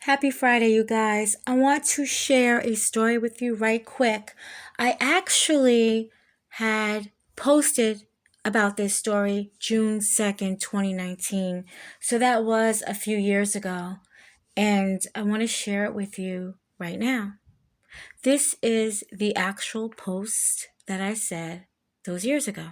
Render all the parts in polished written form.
Happy Friday, you guys. I want to share a story with you right quick. I actually had posted about this story June 2nd, 2019. So that was a few years ago. And I want to share it with you right now. This is the actual post that I said those years ago.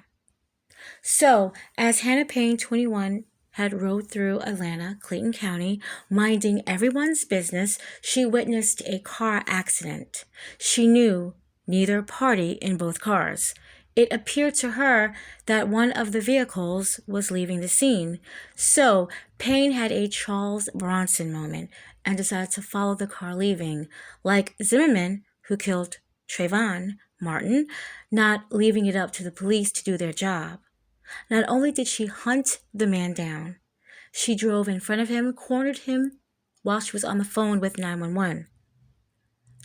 So, as Hannah Payne, 21, had rode through Atlanta, Clayton County, minding everyone's business, she witnessed a car accident. She knew neither party in both cars. It appeared to her that one of the vehicles was leaving the scene. So, Payne had a Charles Bronson moment and decided to follow the car leaving, like Zimmerman, who killed Trayvon Martin, not leaving it up to the police to do their job. Not only did she hunt the man down, she drove in front of him, cornered him while she was on the phone with 911.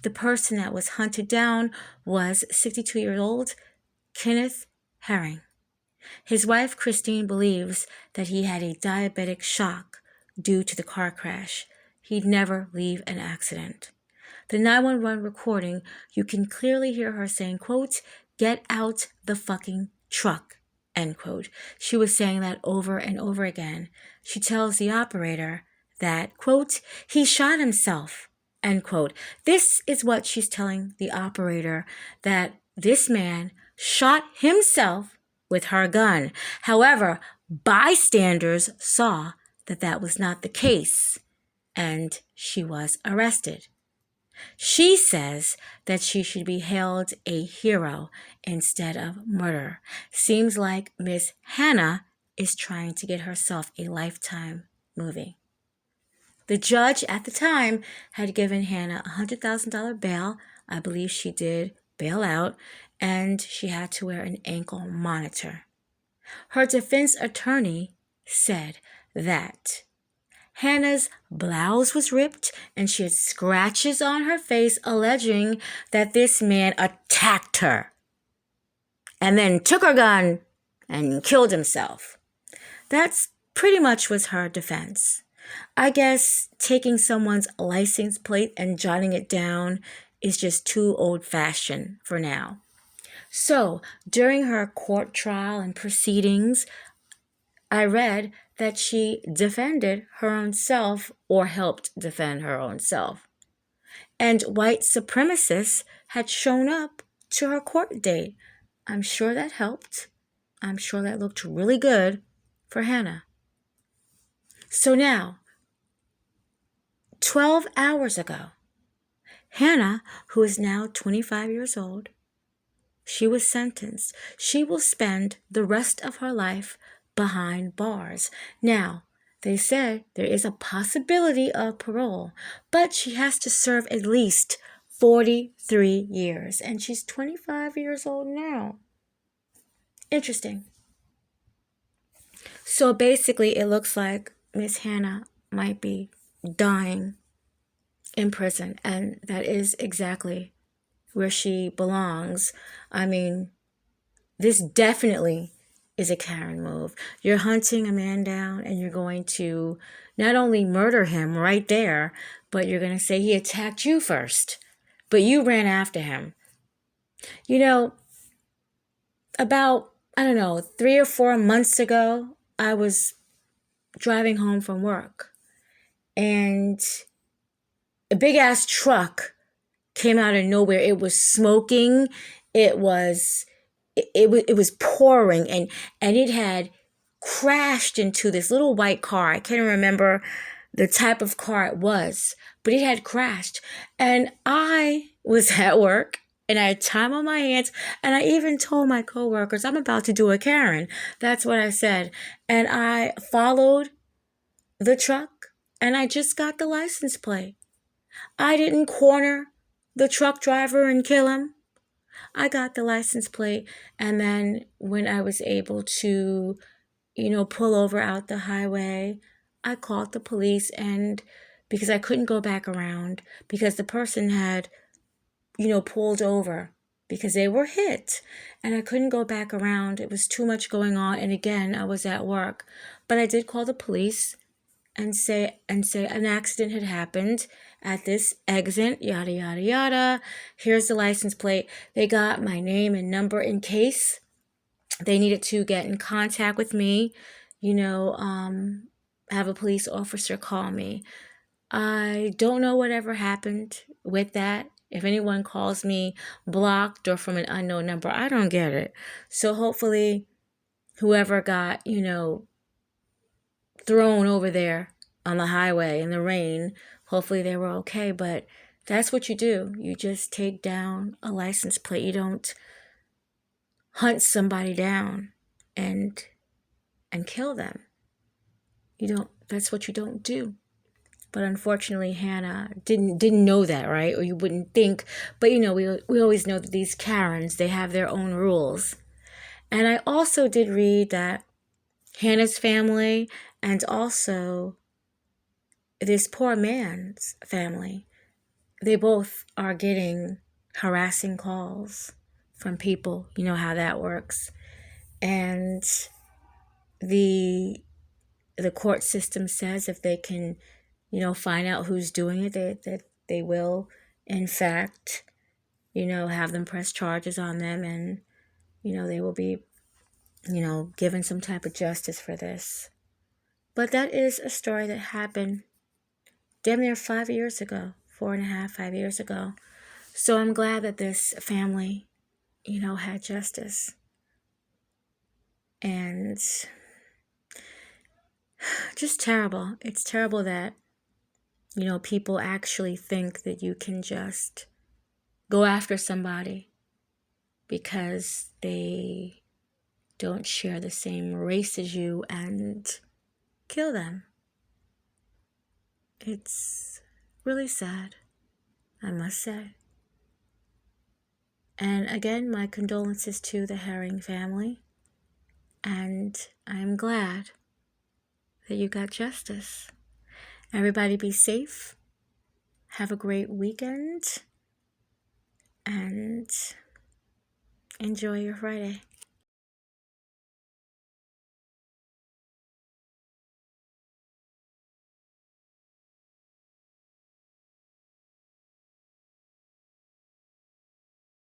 The person that was hunted down was 62-year-old Kenneth Herring. His wife, Christine, believes that he had a diabetic shock due to the car crash. He'd never leave an accident. The 911 recording, you can clearly hear her saying, quote, "Get out the fucking truck," end quote. She was saying that over and over again. She tells the operator that, quote, "He shot himself," end quote. This is what she's telling the operator, that this man shot himself with her gun. However, bystanders saw that that was not the case, and she was arrested. She says that she should be hailed a hero instead of murder. Seems like Miss Hannah is trying to get herself a Lifetime movie. The judge at the time had given Hannah a $100,000 bail. I believe she did bail out, and she had to wear an ankle monitor. Her defense attorney said that Hannah's blouse was ripped and she had scratches on her face, alleging that this man attacked her and then took her gun and killed himself. That's pretty much was her defense. I guess taking someone's license plate and jotting it down is just too old-fashioned for now. So, during her court trial and proceedings, I read that she defended her own self, or helped defend her own self. And white supremacists had shown up to her court date. I'm sure that helped. I'm sure that looked really good for Hannah. So now, 12 hours ago, Hannah, who is now 25 years old, she was sentenced. She will spend the rest of her life behind bars. Now, they said there is a possibility of parole, but she has to serve at least 43 years, and she's 25 years old now. Interesting. So basically, it looks like Miss Hannah might be dying in prison, and that is exactly where she belongs. I mean, this definitely is a Karen move. You're hunting a man down and you're going to not only murder him right there, but you're going to say he attacked you first, but you ran after him. You know, about, 3 or 4 months ago, I was driving home from work and a big ass truck came out of nowhere. It was smoking. It was pouring, and it had crashed into this little white car. I can't remember the type of car it was, but it had crashed. And I was at work and I had time on my hands, and I even told my coworkers, I'm about to do a Karen. That's what I said. And I followed the truck and I just got the license plate. I didn't corner the truck driver and kill him. I got the license plate, and then when I was able to, pull over out the highway, I called the police, and because I couldn't go back around because the person had, pulled over because they were hit, and I couldn't go back around. It was too much going on, and again, I was at work. But I did call the police, and say an accident had happened at this exit, yada yada yada. Here's the license plate. They got my name and number in case they needed to get in contact with me, have a police officer call me. I don't know whatever happened with that. If anyone calls me blocked or from an unknown number, I don't get it. So hopefully whoever got, thrown over there on the highway in the rain, hopefully they were okay. But that's what you do. You just take down a license plate. You don't hunt somebody down and kill them. That's what you don't do. But unfortunately, Hannah didn't know that, right? Or you wouldn't think. But we always know that these Karens, they have their own rules. And I also did read that Hannah's family and also this poor man's family, they both are getting harassing calls from people. You know how that works. And the court system says if they can, find out who's doing it, that they will, in fact, have them press charges on them, and, they will be, given some type of justice for this. But that is a story that happened damn near 5 years ago, 4.5, 5 years ago. So I'm glad that this family, had justice. And just terrible. It's terrible that, people actually think that you can just go after somebody because they don't share the same race as you and kill them. It's really sad, I must say. And again, my condolences to the Herring family. And I'm glad that you got justice. Everybody be safe. Have a great weekend. And enjoy your Friday.